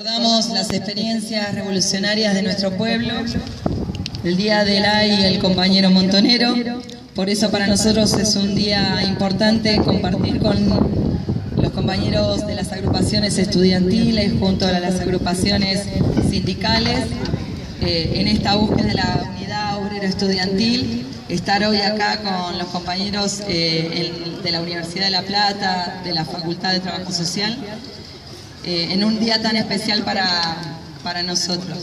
Recordamos las experiencias revolucionarias de nuestro pueblo, el día del y el compañero Montonero. Por eso para nosotros es un día importante compartir con los compañeros de las agrupaciones estudiantiles junto a las agrupaciones sindicales en esta búsqueda de la unidad obrero estudiantil. Estar hoy acá con los compañeros de la Universidad de La Plata, de la Facultad de Trabajo Social, en un día tan especial para nosotros.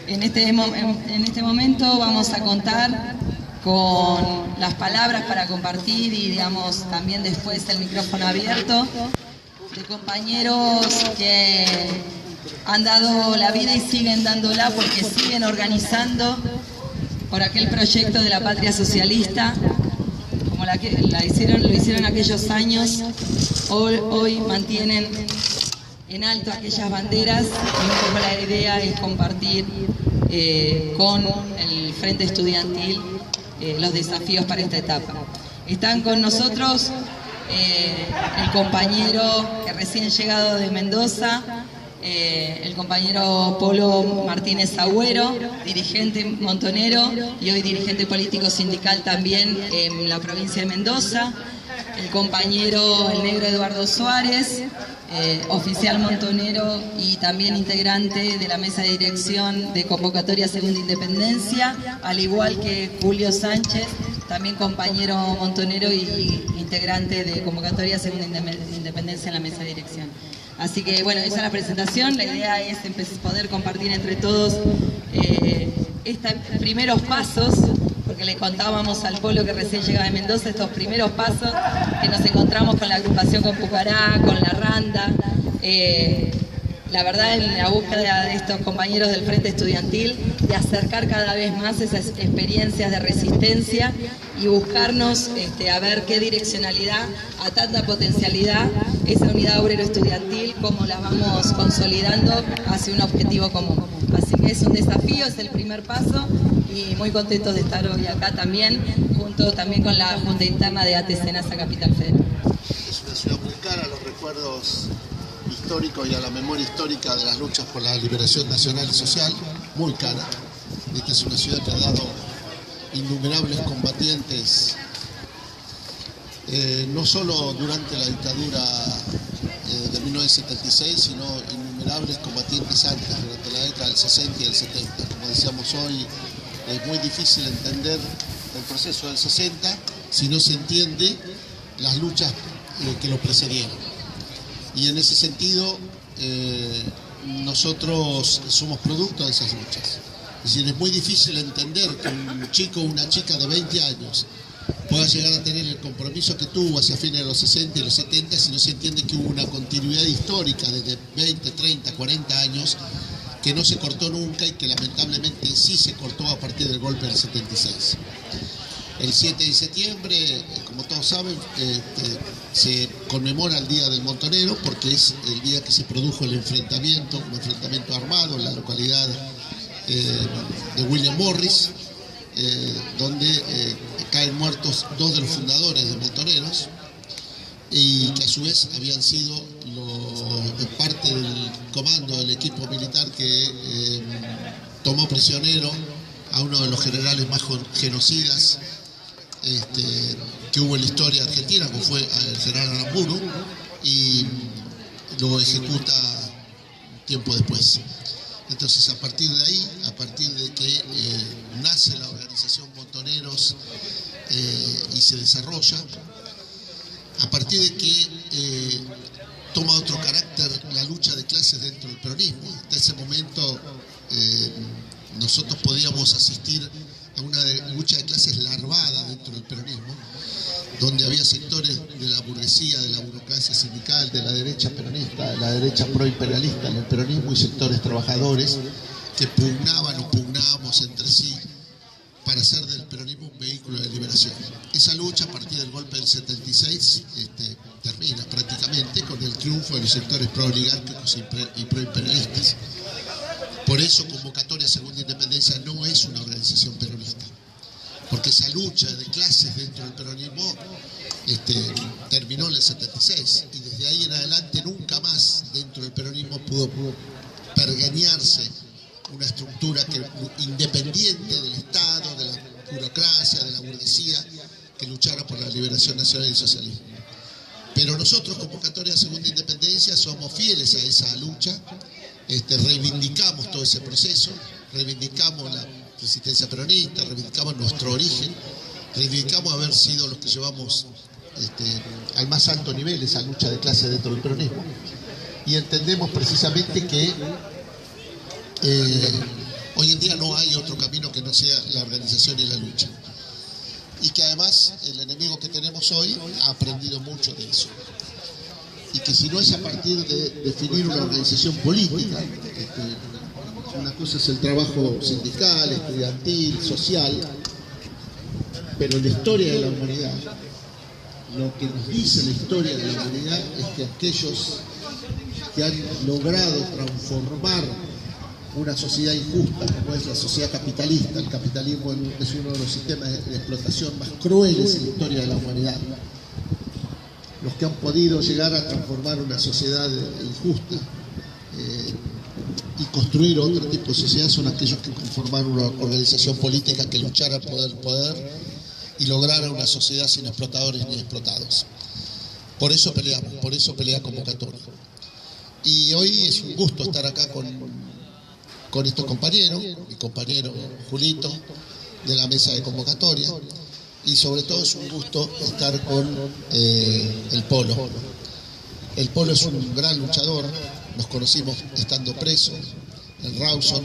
En este momento vamos a contar con las palabras para compartir y, digamos, también después el micrófono abierto de compañeros que han dado la vida y siguen dándola porque siguen organizando por aquel proyecto de la patria socialista, como lo hicieron aquellos años. Hoy mantienen en alto aquellas banderas, y un poco la idea es compartir con el Frente Estudiantil los desafíos para esta etapa. Están con nosotros el compañero que recién llegado de Mendoza, el compañero Polo Martínez Agüero, dirigente montonero y hoy dirigente político sindical también en la provincia de Mendoza, el compañero el negro Eduardo Suárez, oficial montonero y también integrante de la mesa de dirección de Convocatoria Segunda Independencia, al igual que Julio Sánchez, también compañero montonero y integrante de Convocatoria Segunda Independencia en la mesa de dirección. Así que bueno, esa es la presentación. La idea es poder compartir entre todos estos primeros pasos, porque le contábamos al Polo que recién llegaba de Mendoza, estos primeros pasos que nos encontramos con la agrupación con Pucará, con la Randa. La verdad, en la búsqueda de estos compañeros del Frente Estudiantil, de acercar cada vez más esas experiencias de resistencia y buscarnos a ver qué direccionalidad, a tanta potencialidad, esa unidad obrero estudiantil, cómo la vamos consolidando hacia un objetivo común. Así que es un desafío, es el primer paso y muy contentos de estar hoy acá también, junto también con la Junta Interna de AT Senasa Capital Federal. Es una ciudad muy cara a los recuerdos históricos y a la memoria histórica de las luchas por la liberación nacional y social, muy cara. Esta es una ciudad que ha dado innumerables combatientes, no solo durante la dictadura de 1976, sino innumerables combatientes antes, durante la década del 60 y del 70. Como decíamos hoy, es muy difícil entender el proceso del 60 si no se entiende las luchas que lo precedieron. Y en ese sentido, nosotros somos producto de esas luchas. Es decir, es muy difícil entender que un chico o una chica de 20 años pueda llegar a tener el compromiso que tuvo hacia fines de los 60 y los 70 si no se entiende que hubo una continuidad histórica desde 20, 30, 40 años que no se cortó nunca y que lamentablemente sí se cortó a partir del golpe del 76. El 7 de septiembre, como todos saben, se conmemora el Día del Montonero porque es el día que se produjo el enfrentamiento, un enfrentamiento armado en la localidad de William Morris, donde caen muertos dos de los fundadores de Montoneros y que a su vez habían sido parte del comando del equipo militar que tomó prisionero a uno de los generales más genocidas que hubo en la historia argentina, como fue el general Aramburu, y lo ejecuta tiempo después. Entonces, a partir de ahí, a partir de que nace la organización Montoneros y se desarrolla, a partir de que toma otro carácter la lucha de clases dentro del peronismo. Hasta ese momento nosotros podíamos asistir a una lucha de clases larvada dentro del peronismo, donde había sectores de la burguesía, de la burocracia sindical, de la derecha peronista, de la derecha proimperialista en el peronismo y sectores trabajadores que pugnaban o pugnábamos entre sí para hacer del peronismo un vehículo de liberación. Esa lucha a partir del golpe del 76 termina prácticamente con el triunfo de los sectores pro-oligárquicos y proimperialistas. Por eso Convocatoria Segunda Independencia no es una organización peronista, porque esa lucha de clases dentro del peronismo terminó en el 76 y desde ahí en adelante nunca más dentro del peronismo pudo pergeñarse una estructura independiente del Estado, de la burocracia, de la burguesía, que luchara por la liberación nacional y el socialismo. Pero nosotros, Convocatoria Segunda Independencia, somos fieles a esa lucha, reivindicamos todo ese proceso, reivindicamos la resistencia peronista, reivindicamos nuestro origen, reivindicamos haber sido los que llevamos al más alto nivel esa lucha de clase dentro del peronismo, y entendemos precisamente que hoy en día no hay otro camino que no sea la organización y la lucha, y que además el enemigo que tenemos hoy ha aprendido mucho de eso, y que si no es a partir de definir una organización política, una cosa es el trabajo sindical, estudiantil, social, pero en la historia de la humanidad, lo que nos dice la historia de la humanidad es que aquellos que han logrado transformar una sociedad injusta como es la sociedad capitalista, el capitalismo es uno de los sistemas de explotación más crueles en la historia de la humanidad, los que han podido llegar a transformar una sociedad injusta y construir otro tipo de sociedad son aquellos que conformaron una organización política que luchara por el poder y lograra una sociedad sin explotadores ni explotados. Por eso peleamos, por eso pelea Convocatoria. Y hoy es un gusto estar acá con estos compañeros, mi compañero Julito, de la mesa de Convocatoria, y sobre todo es un gusto estar con el Polo. El Polo es un gran luchador, nos conocimos estando presos en Rawson,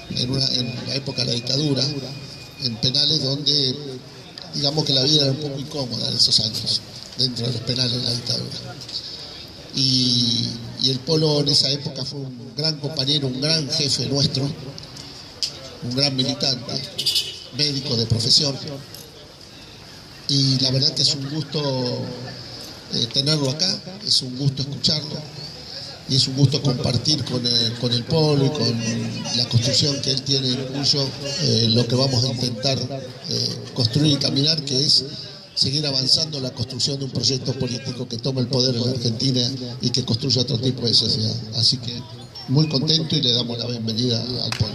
en la época de la dictadura, en penales donde digamos que la vida era un poco incómoda en esos años, dentro de los penales de la dictadura. Y el Polo en esa época fue un gran compañero, un gran jefe nuestro, un gran militante, médico de profesión. Y la verdad que es un gusto tenerlo acá, es un gusto escucharlo y es un gusto compartir con el Polo y con la construcción que él tiene en Cuyo, lo que vamos a intentar construir y caminar, que es seguir avanzando en la construcción de un proyecto político que tome el poder en la Argentina y que construya otro tipo de sociedad. Así que muy contento y le damos la bienvenida al Polo.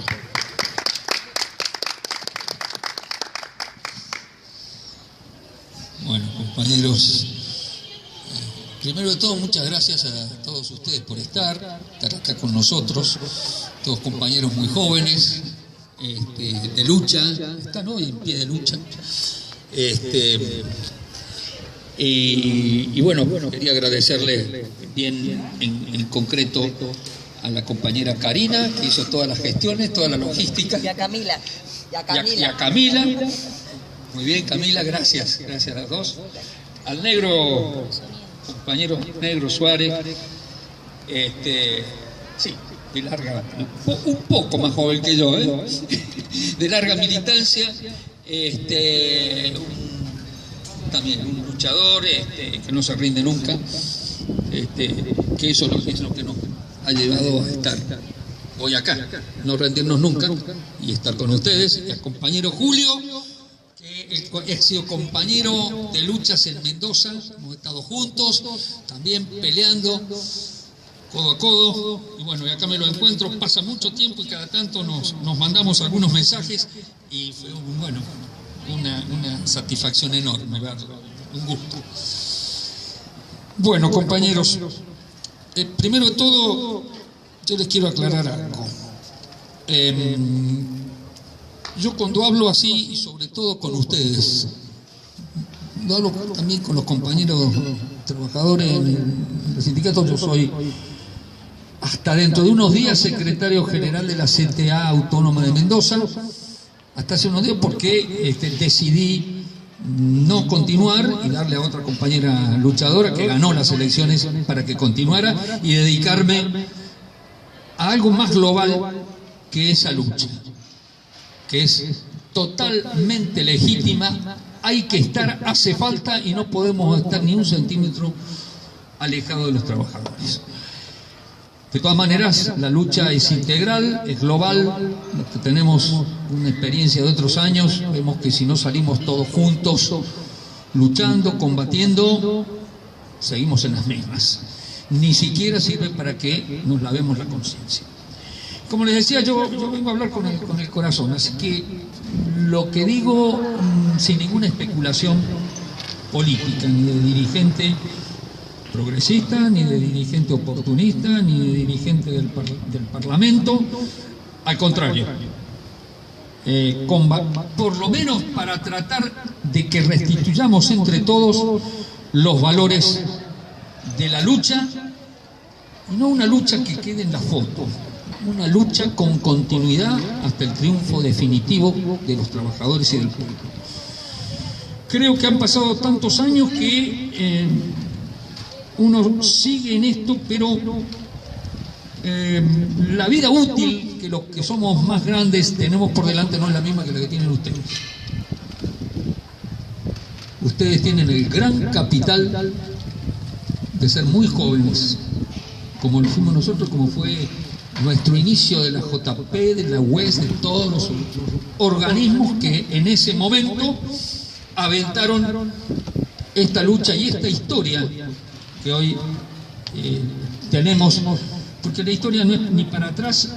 Bueno, compañeros, primero de todo, muchas gracias a todos ustedes por estar acá con nosotros, todos compañeros muy jóvenes, de lucha, están hoy en pie de lucha. Y bueno, quería agradecerle bien en concreto a la compañera Karina, que hizo todas las gestiones, toda la logística. Y a Camila. Y a Camila. Muy bien, Camila, gracias a las dos. Al negro, compañero Negro Suárez, sí, de larga, un poco más joven que yo, de larga militancia, también un luchador que no se rinde nunca, que eso es lo que nos ha llevado a estar hoy acá, no rendirnos nunca y estar con ustedes. Y al compañero Julio, que ha sido compañero de luchas en Mendoza, hemos estado juntos, también peleando codo a codo, y bueno, y acá me lo encuentro, pasa mucho tiempo y cada tanto nos mandamos algunos mensajes y fue una satisfacción enorme verlo, un gusto. Bueno, compañeros, primero de todo yo les quiero aclarar algo. Yo cuando hablo así, y sobre todo con ustedes, lo hablo también con los compañeros trabajadores en el sindicato. Yo soy, hasta dentro de unos días, secretario general de la CTA Autónoma de Mendoza, hasta hace unos días, porque decidí no continuar y darle a otra compañera luchadora que ganó las elecciones para que continuara y dedicarme a algo más global que esa lucha, que es totalmente legítima, hay que estar, hace falta y no podemos estar ni un centímetro alejados de los trabajadores. De todas maneras, la lucha es integral, es global. Los que tenemos una experiencia de otros años, vemos que si no salimos todos juntos, luchando, combatiendo, seguimos en las mismas. Ni siquiera sirve para que nos lavemos la conciencia. como les decía, yo vengo a hablar con el corazón, así que lo que digo sin ninguna especulación política, ni de dirigente progresista, ni de dirigente oportunista, ni de dirigente del Parlamento, al contrario, por lo menos para tratar de que restituyamos entre todos los valores de la lucha, y no una lucha que quede en la foto, una lucha con continuidad hasta el triunfo definitivo de los trabajadores y del pueblo. Creo que han pasado tantos años que uno sigue en esto, pero la vida útil que los que somos más grandes tenemos por delante no es la misma que la que tienen ustedes. Ustedes tienen el gran capital de ser muy jóvenes, como lo fuimos nosotros, como fue nuestro inicio de la JP, de la UES, de todos los organismos que en ese momento aventaron esta lucha y esta historia que hoy tenemos, porque la historia no es ni para atrás,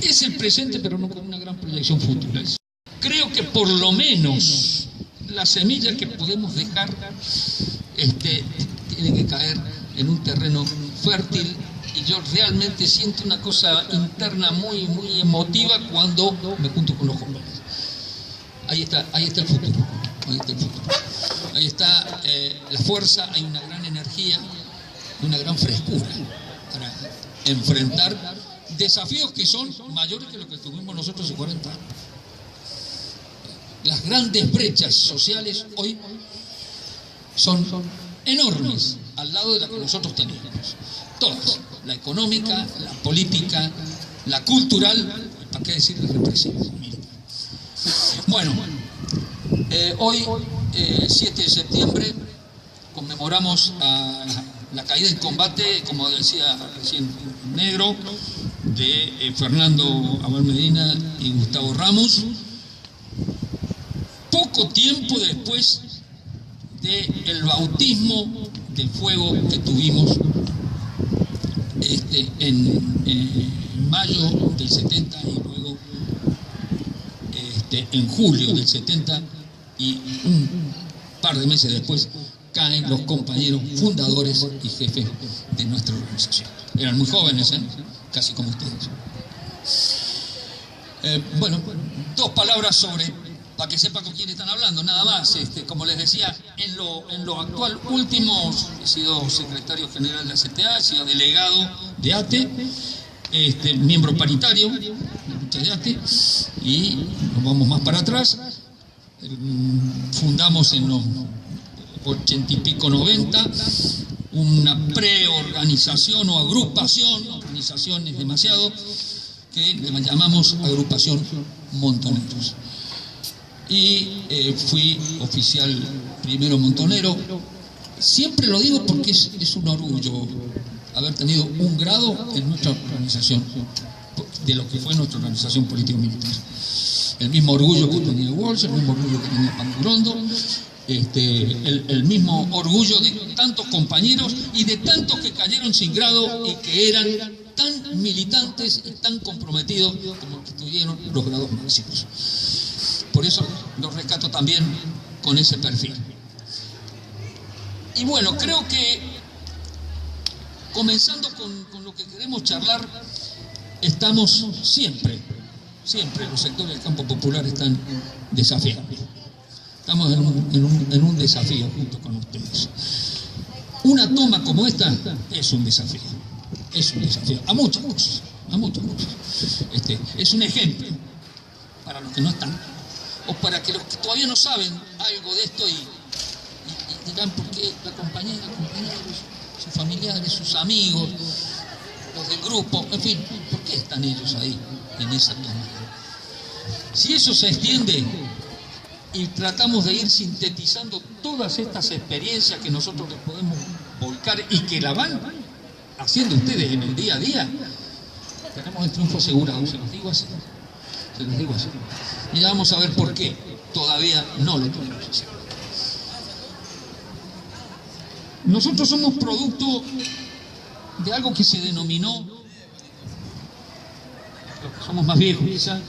es el presente, pero no con una gran proyección futura. Creo que por lo menos la semilla que podemos dejar tiene que caer en un terreno fértil, y yo realmente siento una cosa interna muy, muy emotiva cuando me junto con los jóvenes. Ahí está el futuro, ahí está el futuro. Ahí está la fuerza, hay una gran energía, una gran frescura para enfrentar desafíos que son mayores que los que tuvimos nosotros hace 40 años. Las grandes brechas sociales hoy son enormes al lado de las que nosotros tenemos. Todas, la económica, la política, la cultural, ¿para qué decir la represiva? Bueno, hoy, 7 de septiembre, conmemoramos a la caída en combate, como decía recién Negro, de Fernando Abel Medina y Gustavo Ramos, poco tiempo después del bautismo de fuego que tuvimos en mayo del 70 y luego en julio del 70, y un par de meses después caen los compañeros fundadores y jefes de nuestra organización. Eran muy jóvenes, casi como ustedes. Bueno, dos palabras para que sepan con quién están hablando, nada más. Como les decía, en lo actual último, he sido secretario general de la CTA, he sido delegado de ATE, miembro paritario de ATE, y nos vamos más para atrás. Fundamos en los 80 y pico, 90, una preorganización o agrupación, organización es demasiado, que le llamamos Agrupación Montoneros. Y fui oficial primero montonero. Siempre lo digo porque es un orgullo haber tenido un grado en nuestra organización, de lo que fue nuestra organización político-militar. El mismo orgullo que tenía Walsh, el mismo orgullo que tenía Pandurondo, el mismo orgullo de tantos compañeros y de tantos que cayeron sin grado y que eran tan militantes y tan comprometidos como los que tuvieron los grados máximos. Por eso los rescato también con ese perfil. Y bueno, creo que comenzando con lo que queremos charlar, estamos siempre los sectores del campo popular están desafiando. Estamos en un desafío junto con ustedes. Una toma como esta es un desafío a muchas cosas. Es un ejemplo para los que no están, o para que los que todavía no saben algo de esto y dirán por qué la compañera, sus familiares, sus amigos, los del grupo, en fin, ¿por qué están ellos ahí en esa toma? Si eso se extiende y tratamos de ir sintetizando todas estas experiencias que nosotros les podemos volcar y que la van haciendo ustedes en el día a día, tenemos el triunfo asegurado, se los digo así. Y ya vamos a ver por qué todavía no lo tenemos asegurado. Nosotros somos producto de algo que se denominó, somos más viejos quizá,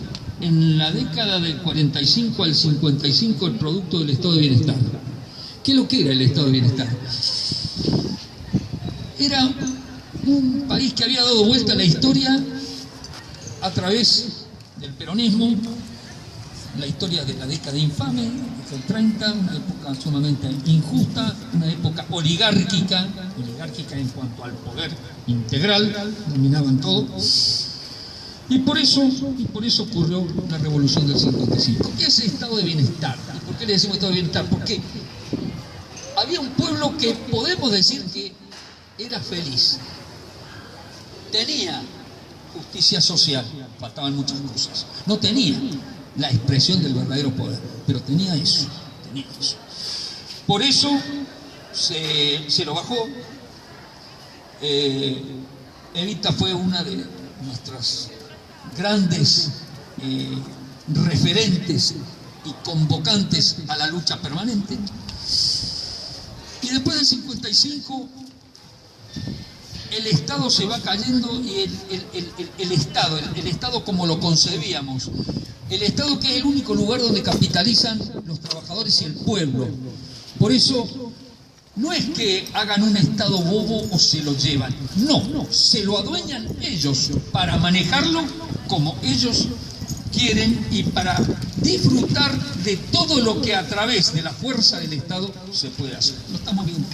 en la década del 45 al 55 el producto del estado de bienestar. ¿Qué es lo que era el estado de bienestar? Era un país que había dado vuelta a la historia a través del peronismo, la historia de la década infame, del 30, una época sumamente injusta, una época oligárquica en cuanto al poder integral, dominaban todo. Y por eso ocurrió la revolución del 55. ¿Qué es el estado de bienestar? ¿Y por qué le decimos estado de bienestar? Porque había un pueblo que podemos decir que era feliz. Tenía justicia social, faltaban muchas cosas. No tenía la expresión del verdadero poder, pero tenía eso. Por eso se lo bajó. Evita fue una de nuestras grandes referentes y convocantes a la lucha permanente. Y después del 55 el Estado se va cayendo y el Estado como lo concebíamos, el Estado que es el único lugar donde capitalizan los trabajadores y el pueblo. Por eso no es que hagan un Estado bobo o se lo llevan, no, se lo adueñan ellos para manejarlo como ellos quieren y para disfrutar de todo lo que a través de la fuerza del Estado se puede hacer. Lo estamos viendo.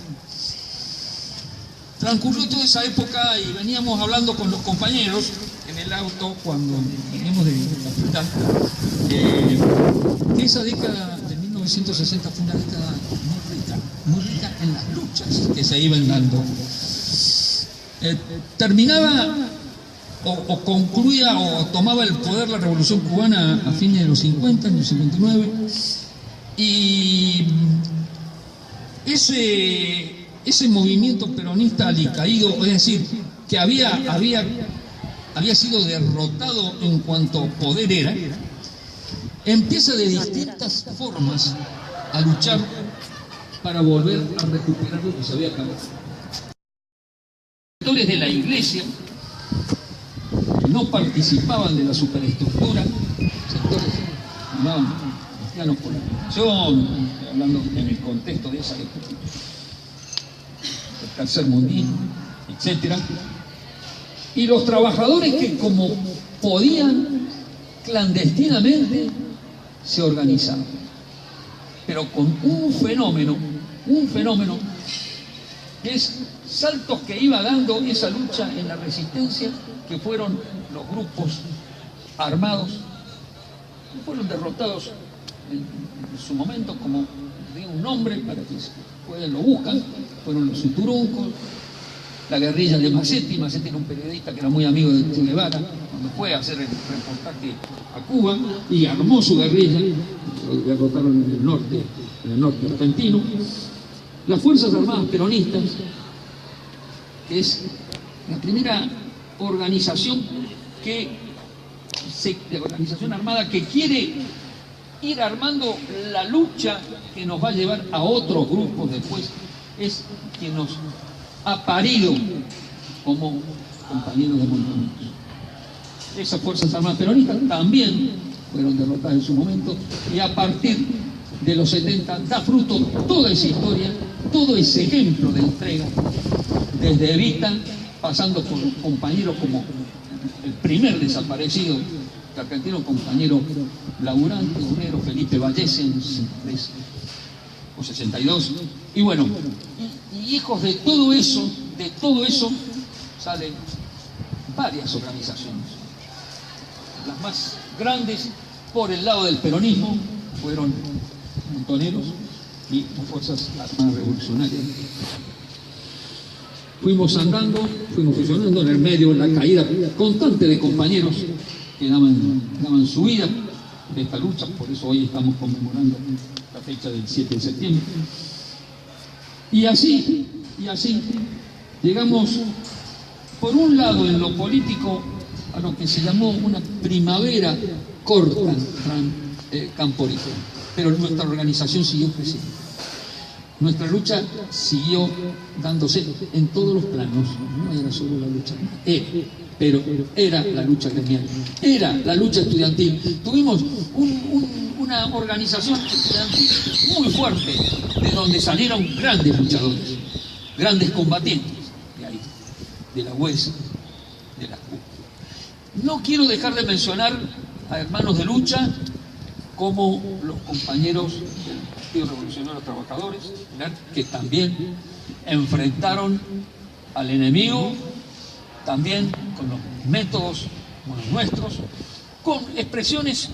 Transcurrió toda esa época y veníamos hablando con los compañeros en el auto cuando veníamos de Capital, que esa década de 1960 fue una década muy rica en las luchas que se iban dando. Terminaba o concluía o tomaba el poder la Revolución Cubana a fines de los 50, en el 59, y ese movimiento peronista alicaído, es decir, que había sido derrotado en cuanto poder era, empieza de distintas formas a luchar para volver a recuperar lo que se había acabado. Sectores de la Iglesia no participaban de la superestructura, sectores llamaban cristianos por la religión, hablando en el contexto de esa época, el tercermundismo, etc. Y los trabajadores que como podían clandestinamente se organizaban, pero con un fenómeno que es saltos que iba dando esa lucha en la resistencia, que fueron los grupos armados, que fueron derrotados en su momento, como digo un nombre para que pueden lo buscan, fueron los Uturuncos, la guerrilla de Macetti. Macetti era un periodista que era muy amigo de Che Guevara, cuando fue a hacer el reportaje a Cuba y armó su guerrilla, lo derrotaron en el norte argentino. Las Fuerzas Armadas Peronistas, que es la primera organización armada que quiere ir armando la lucha que nos va a llevar a otros grupos después, es quien nos ha parido como compañeros de Montoneros. Esas Fuerzas Armadas Peronistas también fueron derrotadas en su momento, y a partir de los 70 da fruto toda esa historia, todo ese ejemplo de entrega, desde Evita, pasando por compañeros como el primer desaparecido argentino, compañero laburante, obrero, Felipe Vallese, en 63 o 62, y bueno, y hijos de todo eso salen varias organizaciones. Las más grandes por el lado del peronismo fueron Montoneros y las Fuerzas Armadas Revolucionarias. Fuimos andando, fuimos funcionando en el medio, la caída constante de compañeros que daban su vida de esta lucha. Por eso hoy estamos conmemorando la fecha del 7 de septiembre. Y así llegamos, por un lado, en lo político, a lo que se llamó una primavera corta camporista. Pero nuestra organización siguió creciendo. Nuestra lucha siguió dándose en todos los planos, no era solo la lucha, pero era la lucha gremial, era la lucha estudiantil. Tuvimos una organización estudiantil muy fuerte, de donde salieron grandes luchadores, grandes combatientes, de ahí, de la UES, de la CUT. No quiero dejar de mencionar a hermanos de lucha como los compañeros del Partido Revolucionario de los Trabajadores, que también enfrentaron al enemigo, también con los métodos como los nuestros, con expresiones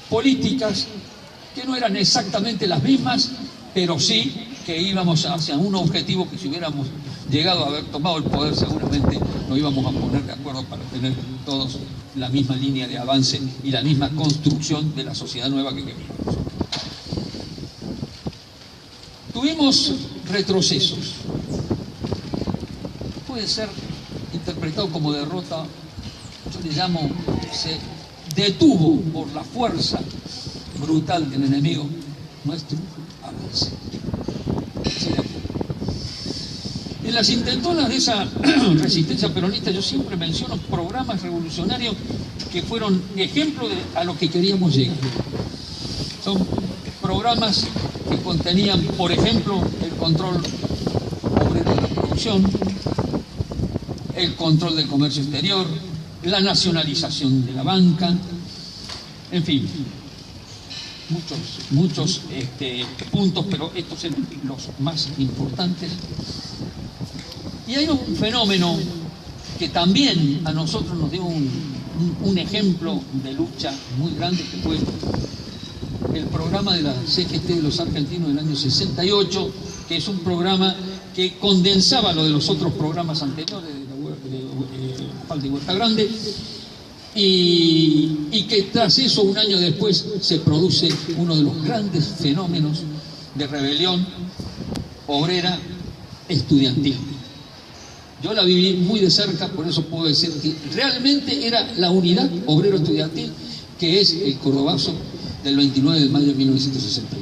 políticas que no eran exactamente las mismas, pero sí que íbamos hacia un objetivo que si hubiéramos llegado a haber tomado el poder seguramente nos íbamos a poner de acuerdo para tener todos la misma línea de avance y la misma construcción de la sociedad nueva que queríamos. Tuvimos retrocesos. Puede ser interpretado como derrota, yo le llamo, se detuvo por la fuerza brutal del enemigo nuestro avance. En las intentonas de esa resistencia peronista yo siempre menciono programas revolucionarios que fueron ejemplo a lo que queríamos llegar. Son programas que contenían, por ejemplo, el control obrero de la producción, el control del comercio exterior, la nacionalización de la banca, en fin, muchos puntos, pero estos eran los más importantes. Y hay un fenómeno que también a nosotros nos dio un ejemplo de lucha muy grande, que fue el programa de la CGT de los argentinos del año 68, que es un programa que condensaba lo de los otros programas anteriores, de Falda y Huerta Grande, y que tras eso, un año después, se produce uno de los grandes fenómenos de rebelión obrera estudiantil. Yo la viví muy de cerca, por eso puedo decir que realmente era la unidad obrero estudiantil, que es el Cordobazo del 29 de mayo de 1969.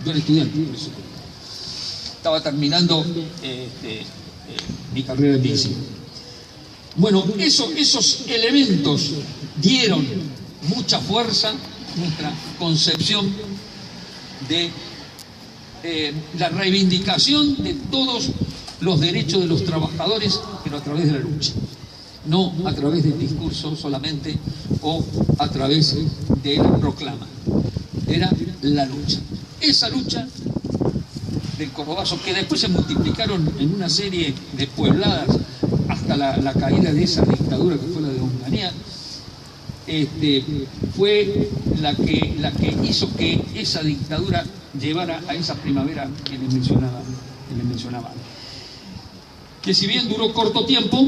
Yo era estudiante, por eso estaba terminando mi carrera en medicina. Bueno, esos elementos dieron mucha fuerza a nuestra concepción de la reivindicación de todos los derechos de los trabajadores, pero a través de la lucha, no a través del discurso solamente o a través de la proclama. Era la lucha. Esa lucha del Cordobazo, que después se multiplicaron en una serie de puebladas hasta la caída de esa dictadura que fue la de Onganía, fue la que hizo que esa dictadura llevara a esa primavera que les mencionaba antes. Que si bien duró corto tiempo,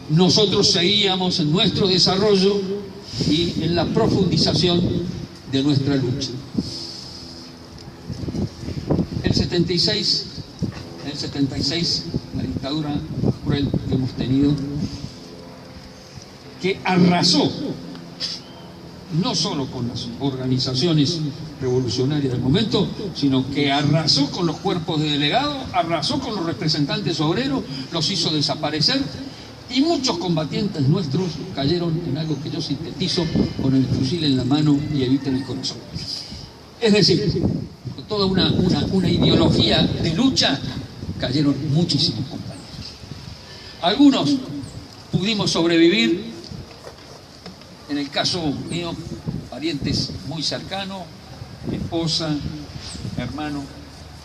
nosotros seguíamos en nuestro desarrollo y en la profundización de nuestra lucha. El 76, la dictadura más cruel que hemos tenido, que arrasó no solo con las organizaciones revolucionarias del momento, sino que arrasó con los cuerpos de delegados, arrasó con los representantes obreros, los hizo desaparecer, y muchos combatientes nuestros cayeron en algo que yo sintetizo con el fusil en la mano y eviten el corazón. Es decir, con toda una ideología de lucha cayeron muchísimos compañeros. Algunos pudimos sobrevivir. En el caso mío, parientes muy cercanos, mi esposa, mi hermano,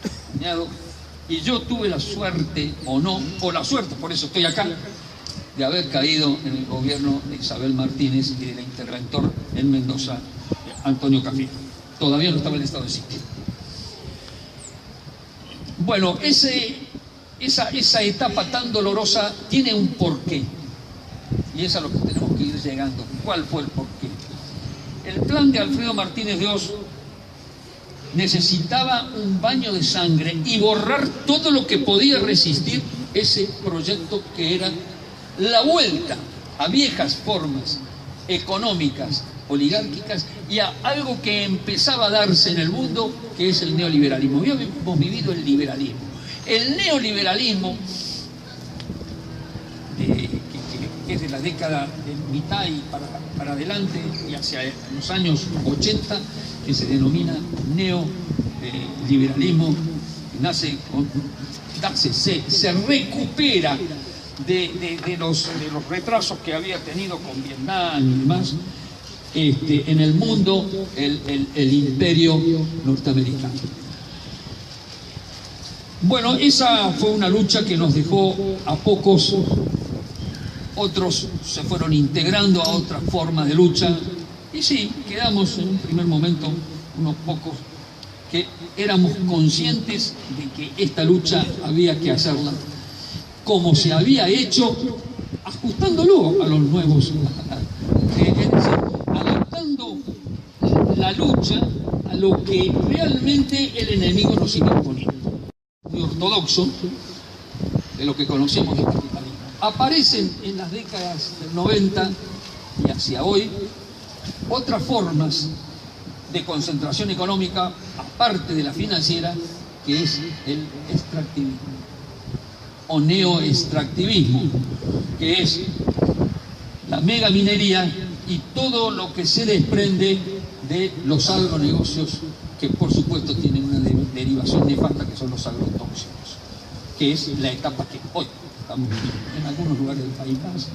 mi cuñado, y yo tuve la suerte, o no, o la suerte, por eso estoy acá, de haber caído en el gobierno de Isabel Martínez y del interventor en Mendoza, Antonio Cafiero. Todavía no estaba en estado de sitio. Bueno, esa etapa tan dolorosa tiene un porqué. Y es a lo que tenemos que ir llegando. ¿Cuál fue el porqué? El plan de Alfredo Martínez de Oz necesitaba un baño de sangre y borrar todo lo que podía resistir ese proyecto, que era la vuelta a viejas formas económicas, oligárquicas, y a algo que empezaba a darse en el mundo, que es el neoliberalismo. Hoy hemos vivido el liberalismo. El neoliberalismo, que que es de la década de mitad y para adelante y hacia los años 80, que se denomina neoliberalismo, se recupera de los retrasos que había tenido con Vietnam y demás en el mundo el imperio norteamericano. Bueno, esa fue una lucha que nos dejó a pocos, otros se fueron integrando a otras formas de lucha, y sí, quedamos en un primer momento unos pocos que éramos conscientes de que esta lucha había que hacerla como se había hecho, ajustándolo a los nuevos, es decir, adaptando la lucha a lo que realmente el enemigo nos iba imponiendo. Muy ortodoxo de lo que conocemos del capitalismo. Aparecen en las décadas del 90 y hacia hoy otras formas de concentración económica, aparte de la financiera, que es el extractivismo o neoextractivismo, que es la megaminería y todo lo que se desprende de los agronegocios, que por supuesto tienen una derivación nefasta, que son los agrotóxicos, que es la etapa que hoy estamos viviendo en algunos lugares del país más,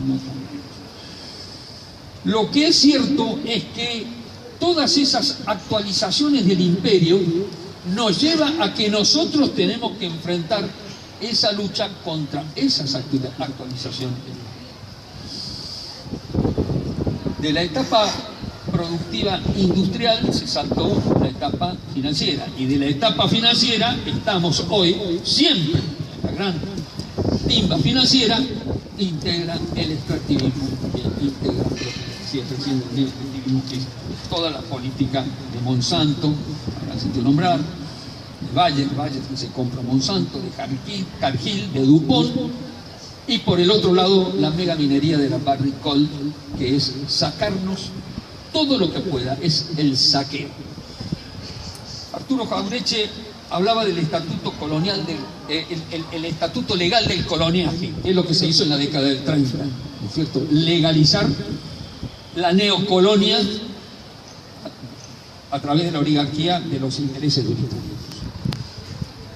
no tan. Lo que es cierto es que todas esas actualizaciones del imperio nos lleva a que nosotros tenemos que enfrentar esa lucha contra esas actualizaciones. De la etapa productiva industrial se saltó a la etapa financiera, y de la etapa financiera estamos hoy siempre, la gran timba financiera integra el extractivismo, integra lo que siempre siendo el extractivismo, que es toda la política de Monsanto, habrán sentido nombrar, de Bayer que se compra Monsanto, de Cargill, de DuPont, y por el otro lado la megaminería de la Barrick Gold, que es sacarnos todo lo que pueda, es el saqueo. Arturo Jauretche hablaba del estatuto colonial, el estatuto legal del coloniaje, que es lo que se hizo en la década del 30, ¿no es cierto? Legalizar la neocolonia a través de la oligarquía de los intereses unitarios.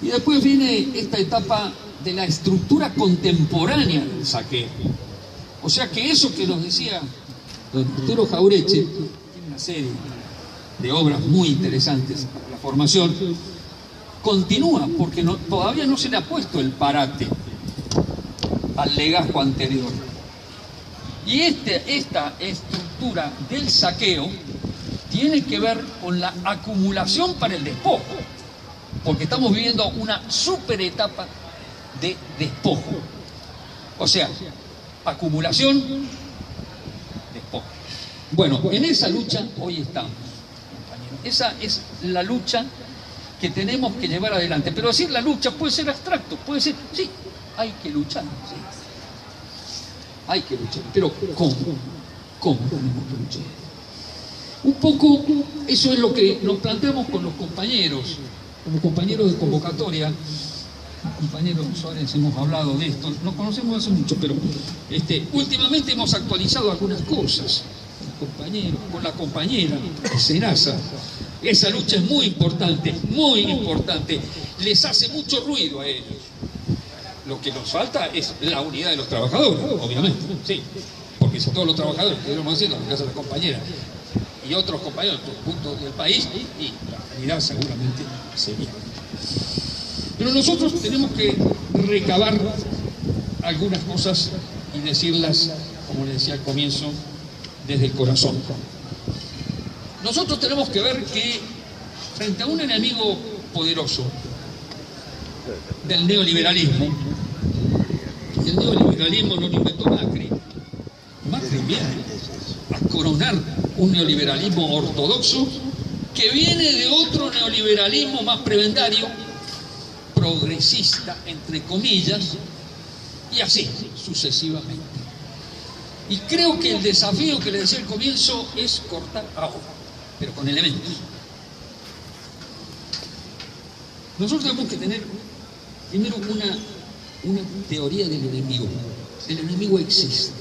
Y después viene esta etapa de la estructura contemporánea del saqueo. O sea que eso que nos decía don Arturo Jauretche, tiene una serie de obras muy interesantes para la formación, continúa, porque todavía no se le ha puesto el parate al legajo anterior. Y esta estructura del saqueo tiene que ver con la acumulación para el despojo, porque estamos viviendo una super etapa de despojo. O sea, acumulación, despojo. Bueno, en esa lucha hoy estamos, compañeros. Esa es la lucha que tenemos que llevar adelante. Pero decir la lucha puede ser abstracto, puede ser, sí, hay que luchar, sí. Hay que luchar, pero ¿cómo? ¿Cómo tenemos que luchar? Un poco eso es lo que nos planteamos con los compañeros, como compañeros de convocatoria. Compañeros Suárez, hemos hablado de esto, nos conocemos hace mucho, pero últimamente hemos actualizado algunas cosas con compañeros, con la compañera Serasa. Esa lucha es muy importante, les hace mucho ruido a ellos. Lo que nos falta es la unidad de los trabajadores, obviamente, sí, porque si todos los trabajadores estuviéramos haciendo lo que hace la compañera y otros compañeros de otros puntos del país, y la unidad seguramente sería. Pero nosotros tenemos que recabar algunas cosas y decirlas, como les decía al comienzo, desde el corazón. Nosotros tenemos que ver que frente a un enemigo poderoso del neoliberalismo, y el neoliberalismo no lo inventó Macri viene a coronar un neoliberalismo ortodoxo que viene de otro neoliberalismo más prebendario, progresista, entre comillas, y así sucesivamente. Y creo que el desafío que le decía al comienzo es cortar ahora, pero con elementos. Nosotros tenemos que tener primero una teoría del enemigo, El enemigo existe.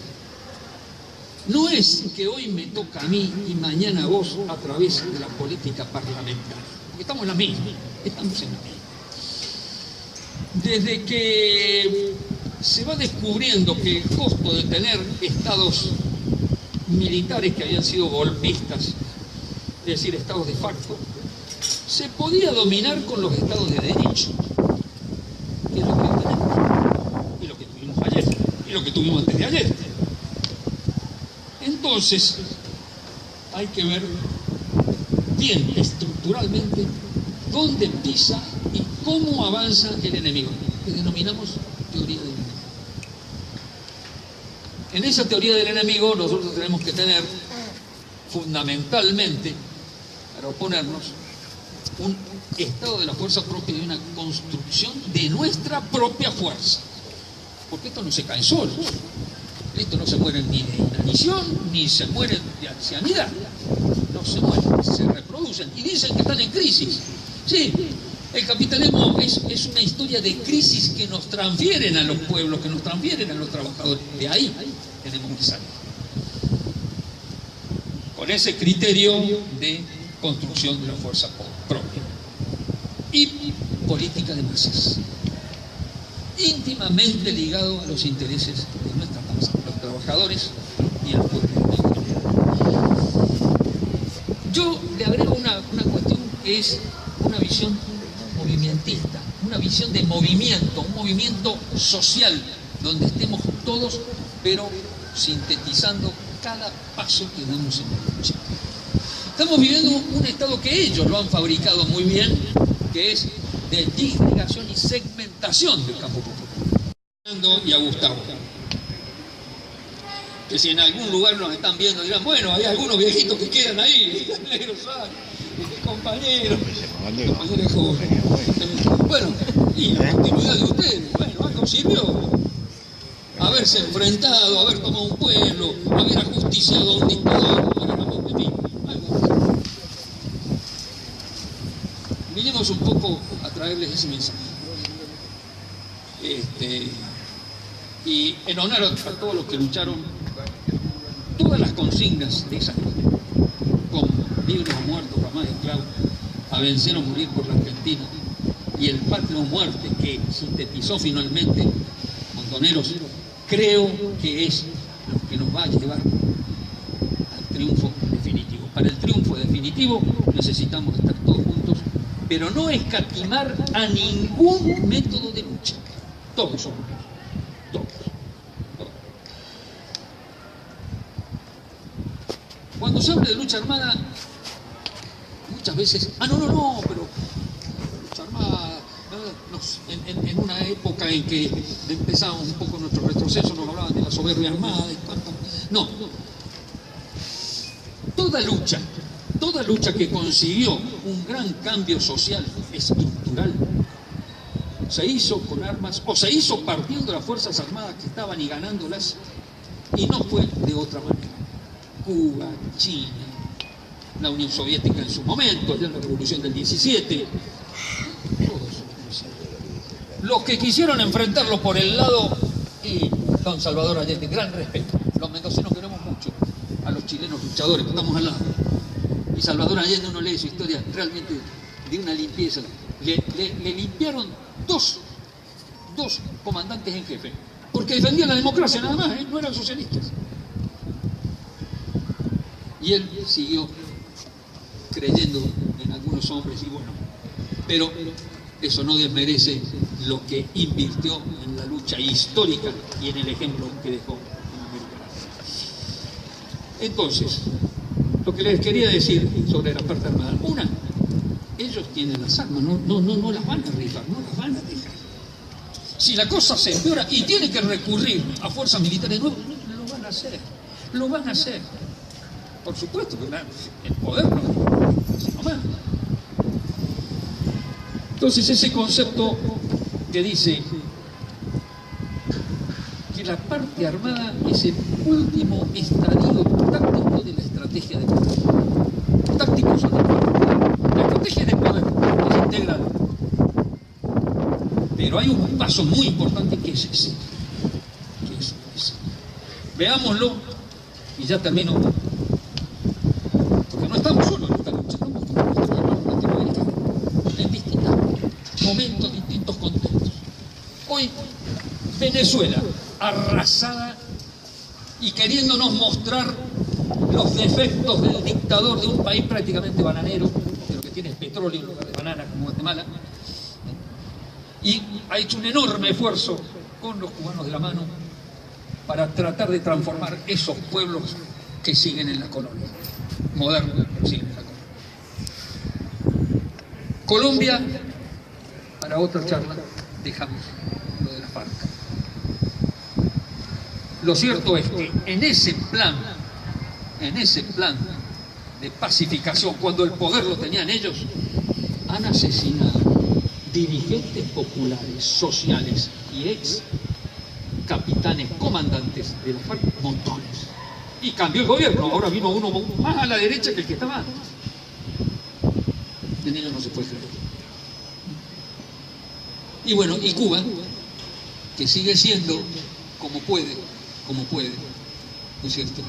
No es que hoy me toca a mí y mañana a vos a través de la política parlamentaria. Porque estamos en la misma. Estamos en la misma. Desde que se va descubriendo que el costo de tener estados militares que habían sido golpistas, es decir, estados de facto, se podía dominar con los estados de derecho, que es lo que tenemos, y lo que tuvimos ayer, y lo que tuvimos antes de ayer. Entonces, hay que ver bien estructuralmente dónde pisa y cómo avanza el enemigo, que denominamos teoría del enemigo. En esa teoría del enemigo nosotros tenemos que tener fundamentalmente, para oponernos, un estado de la fuerza propia y una construcción de nuestra propia fuerza. Porque esto no se cae solo. Esto no se mueren ni de inanición, ni se mueren de ancianidad. No se mueren, se reproducen. Y dicen que están en crisis. Sí, el capitalismo es una historia de crisis que nos transfieren a los pueblos, que nos transfieren a los trabajadores. De ahí tenemos que salir. Con ese criterio de construcción de la fuerza propia. Y política de masas. Íntimamente ligado a los intereses de nuestra masa, los trabajadores y el pueblo en general. Yo le agrego una cuestión que es una visión movimentista, una visión de movimiento, un movimiento social, donde estemos todos, pero sintetizando cada paso que damos en la lucha. Estamos viviendo un estado que ellos lo han fabricado muy bien, que es de disgregación y segmentación del campo popular. Y a Gustavo, que si en algún lugar nos están viendo dirán, bueno, hay algunos viejitos que quedan ahí, negros compañeros jóvenes. Bueno, y la continuidad de ustedes, bueno, algo sirvió. Haberse enfrentado, haber tomado un pueblo, haber ajusticiado a un dictador, en fin, algo. Vinimos un poco a traerles ese mensaje. Y en honor a todos los que lucharon, todas las consignas de esa lucha, como libres o muertos, jamás esclavos, a vencer o morir por la Argentina, y el patria o muerte que sintetizó finalmente Montoneros, creo que es lo que nos va a llevar al triunfo definitivo. Para el triunfo definitivo necesitamos estar todos juntos, pero no escatimar a ningún método de lucha. Todos somos todos. Cuando se habla de lucha armada, muchas veces, pero lucha armada, en una época en que empezábamos un poco nuestro retroceso, nos hablaban de la soberbia armada y tanto. No. Toda lucha que consiguió un gran cambio social, estructural, se hizo con armas o se hizo partiendo de las Fuerzas Armadas que estaban y ganándolas, y no fue de otra manera. Cuba, China, la Unión Soviética en su momento, ya en la Revolución del 17, todos los que quisieron enfrentarlo por el lado, y don Salvador Allende, gran respeto. Los mendocinos queremos mucho a los chilenos luchadores que estamos al lado. Y Salvador Allende, uno lee su historia realmente de una limpieza. Le limpiaron dos comandantes en jefe, porque defendían la democracia nada más, no eran socialistas. Y él siguió creyendo en algunos hombres, y bueno, pero eso no desmerece lo que invirtió en la lucha histórica y en el ejemplo que dejó en América Latina. Entonces, lo que les quería decir sobre la parte armada, ellos tienen las armas, no las van a rifar, no las van a dejar. Si la cosa se empeora y tiene que recurrir a fuerzas militares nuevas, lo van a hacer. Por supuesto que el poder no más. Entonces ese concepto que dice que la parte armada es el último estadio táctico de la estrategia de poder. Táctico solamente. La estrategia de poder es integral. Pero hay un paso muy importante que es ese. Que es Veámoslo y ya termino. Porque no estamos solos en esta lucha, estamos con nuestros hermanos latinoamericanos en distintos momentos, distintos contextos. Hoy, Venezuela, arrasada y queriéndonos mostrar los defectos del dictador de un país prácticamente bananero, que lo que tiene es petróleo en lugar de banana, como Guatemala, y ha hecho un enorme esfuerzo con los cubanos de la mano para tratar de transformar esos pueblos que siguen en la colonia, modernos, pero siguen en la colonia. Colombia, para otra charla, dejamos lo de la FARC. Lo cierto es que en ese plan de pacificación, cuando el poder lo tenían ellos, han asesinado dirigentes populares, sociales y ex capitanes, comandantes de la FARC, montones. Y cambió el gobierno, ahora vino uno más a la derecha que el que estaba antes. En ellos no se puede creer. Y bueno, y Cuba, que sigue siendo como puede, ¿no es cierto?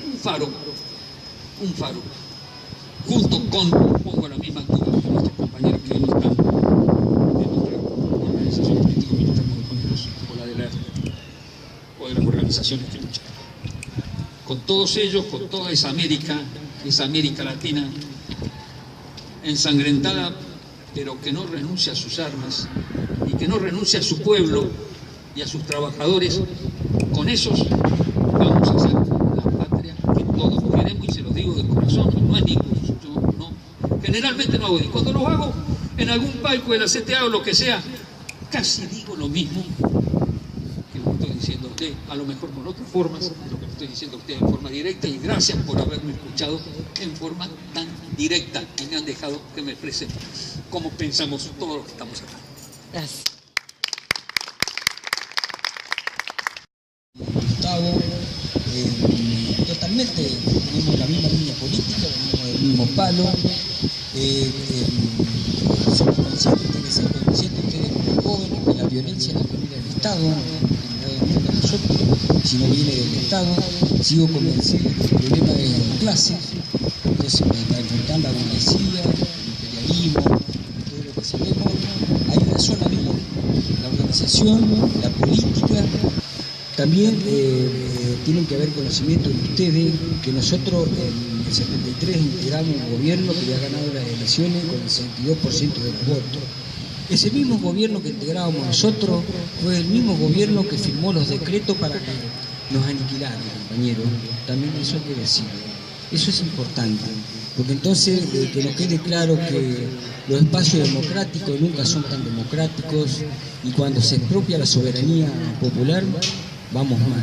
Un faro, junto con, pongo la misma Cuba, con nuestros compañeros que hoy no están de nuestra organización político-militar o la de la o de las organizaciones que luchan. Con todos ellos, con toda esa América Latina ensangrentada, pero que no renuncia a sus armas y que no renuncia a su pueblo y a sus trabajadores. Con esos vamos a hacer la patria que todos queremos, y se los digo de corazón, y no es discurso. Yo no, generalmente no hago discurso. Cuando los hago en algún palco de la CTA o lo que sea, casi digo lo mismo que lo estoy diciendo a usted, a lo mejor con otras formas de lo que le estoy diciendo a usted en forma directa, y gracias por haberme escuchado en forma tan directa y me han dejado que me exprese cómo pensamos todos los que estamos acá. Gracias. Gustavo, totalmente tenemos la misma línea política, el mismo palo, somos conscientes, tienen que ser conscientes ustedes como jóvenes, que la violencia no viene del Estado, no de nosotros, sino viene del Estado. Sigo convencido que el problema es de clase, entonces para enfrentar la burguesía, el imperialismo, todo lo que sabemos, hay una sola vía, la organización, la política. También tienen que haber conocimiento de ustedes que nosotros en el 73 integramos un gobierno que había ganado las elecciones con el 62% de los votos. Ese mismo gobierno que integrábamos nosotros fue el mismo gobierno que firmó los decretos para que nos aniquilaran, compañeros. También eso hay que decirlo. Eso es importante, porque entonces que nos quede claro que los espacios democráticos nunca son tan democráticos, y cuando se expropia la soberanía popular, vamos mal.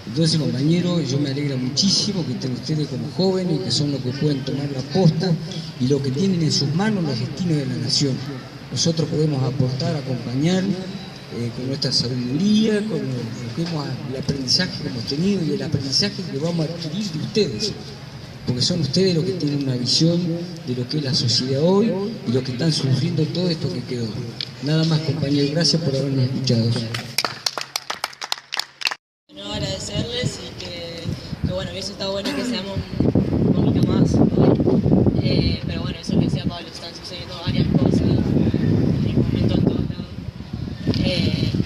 Entonces, compañeros, yo me alegra muchísimo que estén ustedes como jóvenes, que son los que pueden tomar la posta y los que tienen en sus manos los destinos de la nación. Nosotros podemos aportar, acompañar con nuestra sabiduría, con el aprendizaje que hemos tenido y el aprendizaje que vamos a adquirir de ustedes, porque son ustedes los que tienen una visión de lo que es la sociedad hoy y los que están sufriendo todo esto que quedó. Nada más, compañeros, gracias por habernos escuchado. Agradecerles y que bueno, hubiese estado bueno que seamos un poquito más hoy, pero bueno, eso que decía Pablo, están sucediendo varias cosas en el momento en todos lados,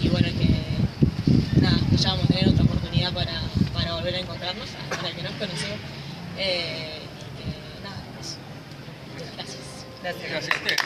y bueno, que nada, que ya vamos a tener otra oportunidad para volver a encontrarnos, para el que nos conocemos, y que nada, eso. Gracias. Gracias a usted.